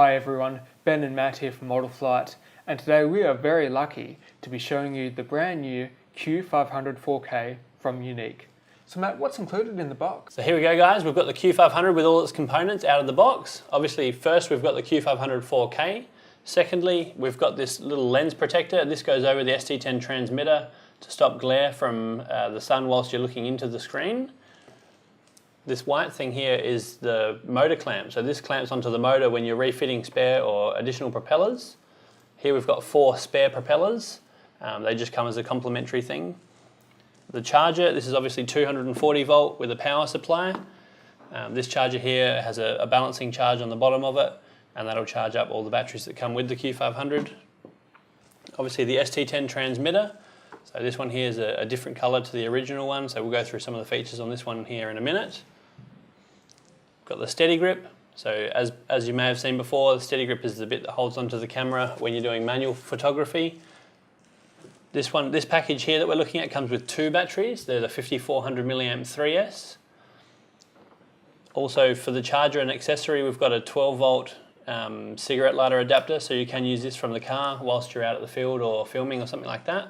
Hi everyone, Ben and Matt here from ModelFlight, and today we are very lucky to be showing you the brand new Q500 4K from Yuneec. So Matt, what's included in the box? So here we go guys, we've got the Q500 with all its components out of the box. Obviously first we've got the Q500 4K. Secondly, we've got this little lens protector. This goes over the ST10 transmitter to stop glare from the sun whilst you're looking into the screen. This white thing here is the motor clamp. So this clamps onto the motor when you're refitting spare or additional propellers. Here we've got 4 spare propellers. They just come as a complementary thing. The charger, this is obviously 240 volt with a power supply. This charger here has a balancing charge on the bottom of it, and that'll charge up all the batteries that come with the Q500. Obviously the ST10 transmitter. So this one here is a different color to the original one, so we'll go through some of the features on this one here in a minute. Got the steady grip. So as you may have seen before, the steady grip is the bit that holds onto the camera when you're doing manual photography. This package here that we're looking at comes with 2 batteries. They're the 5400 milliamp 3S. Also for the charger and accessory, we've got a 12 volt cigarette lighter adapter, so you can use this from the car whilst you're out at the field or filming or something like that.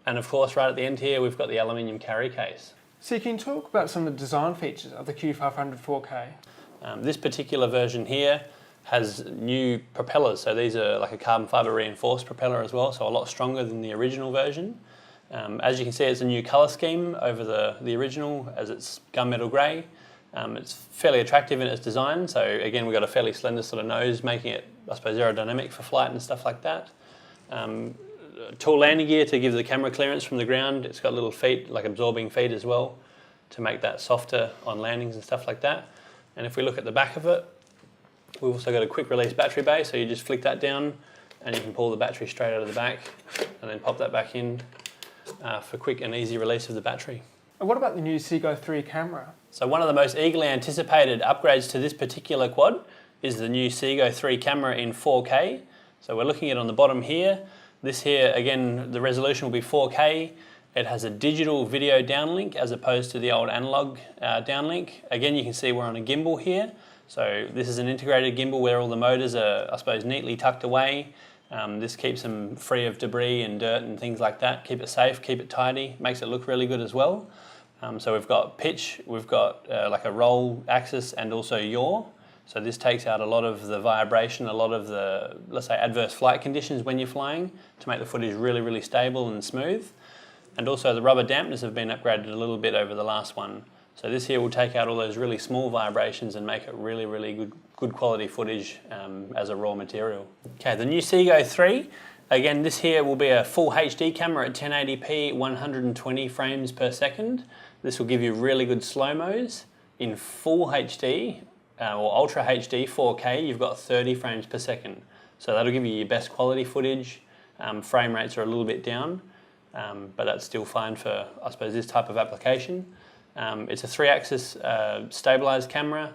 And of course, right at the end here, we've got the aluminium carry case. So you can talk about some of the design features of the Q500 4K. This particular version here has new propellers. So these are like a carbon fiber reinforced propeller as well, so a lot stronger than the original version. As you can see, it's a new color scheme over the original, as it's gunmetal grey. It's fairly attractive in its design. So again, we've got a fairly slender sort of nose, making it, I suppose, aerodynamic for flight and stuff like that. Tool landing gear to give the camera clearance from the ground. It's got little feet, like absorbing feet as well, to make that softer on landings and stuff like that. And if we look at the back of it, we've also got a quick release battery bay, so you just flick that down and you can pull the battery straight out of the back and then pop that back in for quick and easy release of the battery. And what about the new Seago 3 camera? So one of the most eagerly anticipated upgrades to this particular quad is the new Seago 3 camera in 4K. So we're looking at it on the bottom here. This here, again, the resolution will be 4K. It has a digital video downlink as opposed to the old analog downlink. Again, you can see we're on a gimbal here. So this is an integrated gimbal where all the motors are, I suppose, neatly tucked away. This keeps them free of debris and dirt and things like that. Keep it safe, keep it tidy, makes it look really good as well. So we've got pitch, we've got like a roll axis and also yaw. So this takes out a lot of the vibration, a lot of the, let's say, adverse flight conditions when you're flying to make the footage really, really stable and smooth. And also the rubber dampeners have been upgraded a little bit over the last one. So this here will take out all those really small vibrations and make it really, really good quality footage as a raw material. Okay, the new Seago 3. Again, this here will be a full HD camera at 1080p, 120 frames per second. This will give you really good slow-mos. In full HD, or Ultra HD 4K, you've got 30 frames per second. So that'll give you your best quality footage. Frame rates are a little bit down, but that's still fine for, I suppose, this type of application. It's a 3-axis stabilized camera.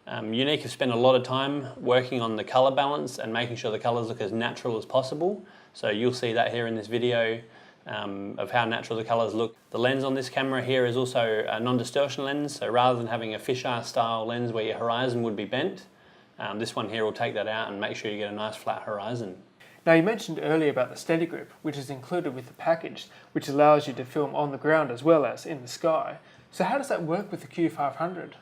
Yuneec have spent a lot of time working on the color balance and making sure the colors look as natural as possible. So you'll see that here in this video of how natural the colors look. The lens on this camera here is also a non-distortion lens, so rather than having a fisheye style lens where your horizon would be bent, this one here will take that out and make sure you get a nice flat horizon. Now you mentioned earlier about the steady grip, which is included with the package, which allows you to film on the ground as well as in the sky. So how does that work with the Q500?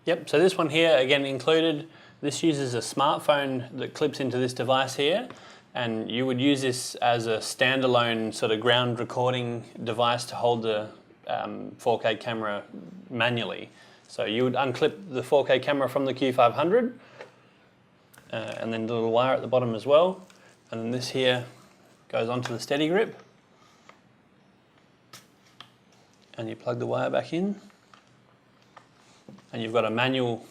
Yep, so this one here, again included, this uses a smartphone that clips into this device here, and you would use this as a standalone sort of ground recording device to hold the 4K camera manually. So you would unclip the 4K camera from the Q500 and then the little wire at the bottom as well. And then this here goes onto the steady grip. And you plug the wire back in. And you've got a manual,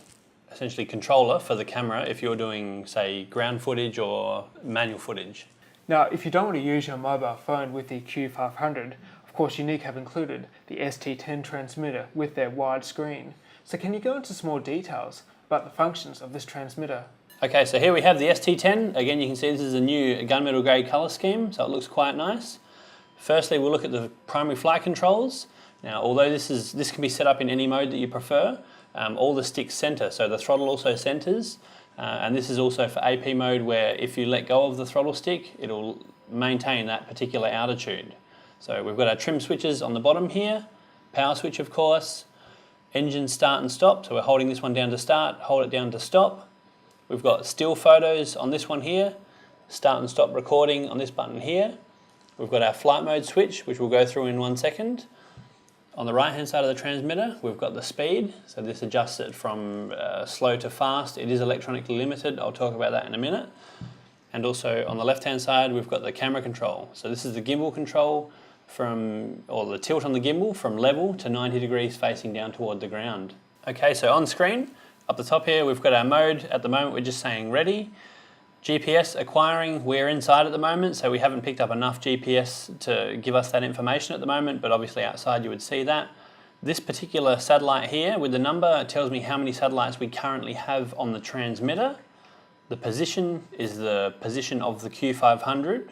essentially, controller for the camera if you're doing, say, ground footage or manual footage. Now, if you don't want to use your mobile phone with the Q500, of course Yuneec have included the ST10 transmitter with their wide screen. So can you go into some more details about the functions of this transmitter? Okay, so here we have the ST10. Again, you can see this is a new gunmetal grey colour scheme, so it looks quite nice. Firstly, we'll look at the primary flight controls. Now, although this can be set up in any mode that you prefer, all the sticks center, so the throttle also centers. and this is also for AP mode, where if you let go of the throttle stick, it'll maintain that particular altitude. So we've got our trim switches on the bottom here, power switch of course, engine start and stop, so we're holding this one down to start, hold it down to stop. We've got still photos on this one here, start and stop recording on this button here. We've got our flight mode switch, which we'll go through in 1 second. On the right hand side of the transmitter, we've got the speed, so this adjusts it from slow to fast. It is electronically limited, I'll talk about that in a minute. And also on the left hand side, we've got the camera control. So this is the gimbal control or the tilt on the gimbal from level to 90 degrees facing down toward the ground. Okay, so on screen, up the top here, we've got our mode. At the moment, we're just saying ready. GPS acquiring, we're inside at the moment, so we haven't picked up enough GPS to give us that information at the moment, but obviously outside you would see that. This particular satellite here with the number tells me how many satellites we currently have on the transmitter. The position is the position of the Q500.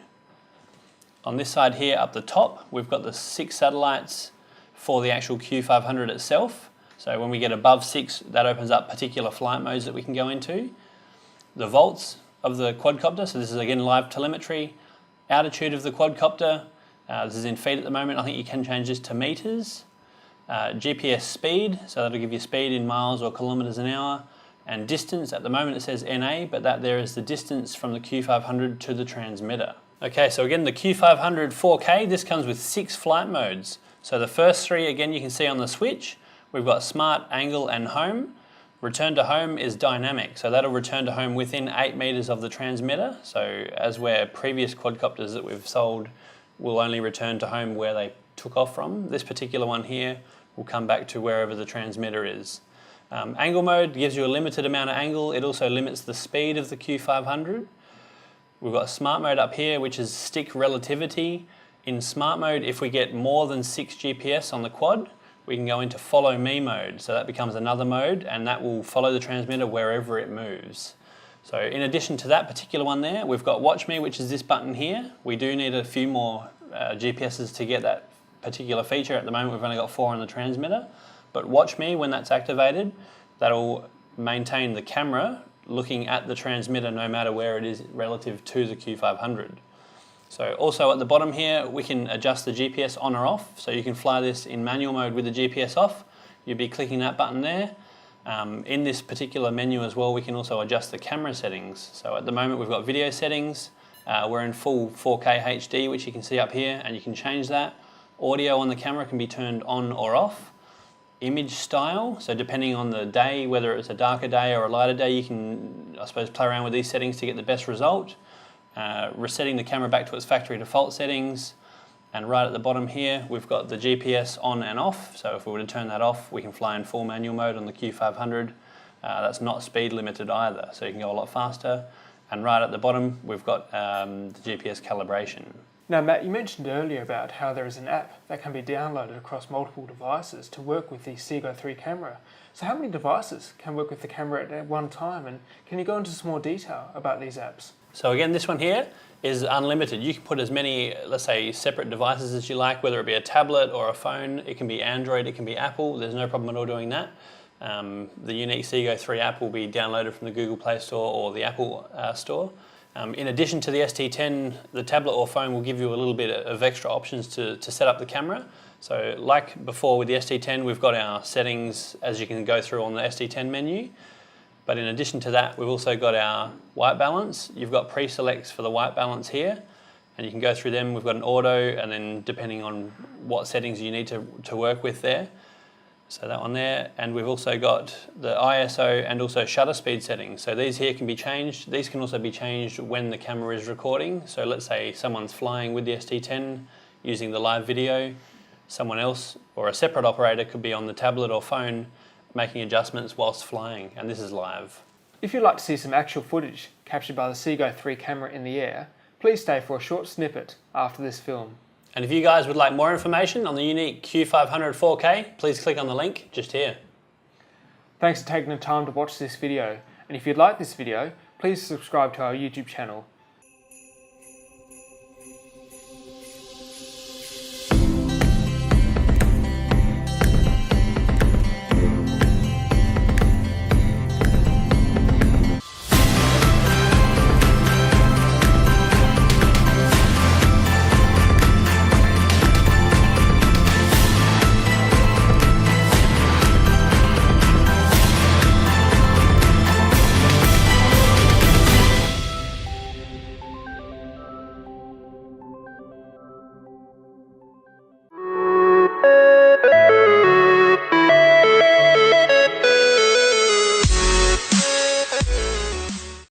On this side here up the top, we've got the 6 satellites for the actual Q500 itself. So when we get above 6, that opens up particular flight modes that we can go into. The volts of the quadcopter, so this is again live telemetry. Altitude of the quadcopter, this is in feet at the moment, I think you can change this to meters. GPS speed, so that'll give you speed in miles or kilometers an hour. And distance, at the moment it says NA, but that there is the distance from the Q500 to the transmitter. Okay, so again the Q500 4K, this comes with 6 flight modes. So the first 3, again you can see on the switch, we've got smart, angle and home. Return to home is dynamic, so that'll return to home within 8 meters of the transmitter. So as where previous quadcopters that we've sold will only return to home where they took off from, this particular one here will come back to wherever the transmitter is. Angle mode gives you a limited amount of angle. It also limits the speed of the Q500. We've got smart mode up here, which is stick relativity. In smart mode, if we get more than 6 GPS on the quad, we can go into follow me mode. So that becomes another mode, and that will follow the transmitter wherever it moves. So in addition to that particular one there, we've got watch me, which is this button here. We do need a few more GPSs to get that particular feature. At the moment, we've only got 4 on the transmitter. But watch me, when that's activated, that'll maintain the camera looking at the transmitter no matter where it is relative to the Q500. So also at the bottom here, we can adjust the GPS on or off. So you can fly this in manual mode with the GPS off. You'll be clicking that button there. In this particular menu as well, we can also adjust the camera settings. So at the moment we've got video settings. We're in full 4K HD, which you can see up here, and you can change that. Audio on the camera can be turned on or off. Image style, so depending on the day, whether it's a darker day or a lighter day, you can, I suppose, play around with these settings to get the best result. Resetting the camera back to its factory default settings, and right at the bottom here we've got the GPS on and off. So if we were to turn that off, we can fly in full manual mode on the Q500. That's not speed limited either, so you can go a lot faster. And right at the bottom we've got the GPS calibration. Now Matt, you mentioned earlier about how there is an app that can be downloaded across multiple devices to work with the Seago 3 camera. So how many devices can work with the camera at one time, and can you go into some more detail about these apps? So again, this one here is unlimited. You can put as many, let's say, separate devices as you like, whether it be a tablet or a phone. It can be Android, it can be Apple. There's no problem at all doing that. The Yuneec Seago 3 app will be downloaded from the Google Play Store or the Apple Store. In addition to the ST10, the tablet or phone will give you a little bit of extra options to set up the camera. So like before with the ST10, we've got our settings as you can go through on the ST10 menu. But in addition to that, we've also got our white balance. You've got pre-selects for the white balance here, and you can go through them. We've got an auto, and then depending on what settings you need to work with there. So that one there, and we've also got the ISO and also shutter speed settings. So these here can be changed. These can also be changed when the camera is recording. So let's say someone's flying with the ST10 using the live video. Someone else or a separate operator could be on the tablet or phone making adjustments whilst flying, and this is live. If you'd like to see some actual footage captured by the Seago 3 camera in the air, please stay for a short snippet after this film. And if you guys would like more information on the Yuneec Q500 4K, please click on the link just here. Thanks for taking the time to watch this video, and if you'd like this video, please subscribe to our YouTube channel.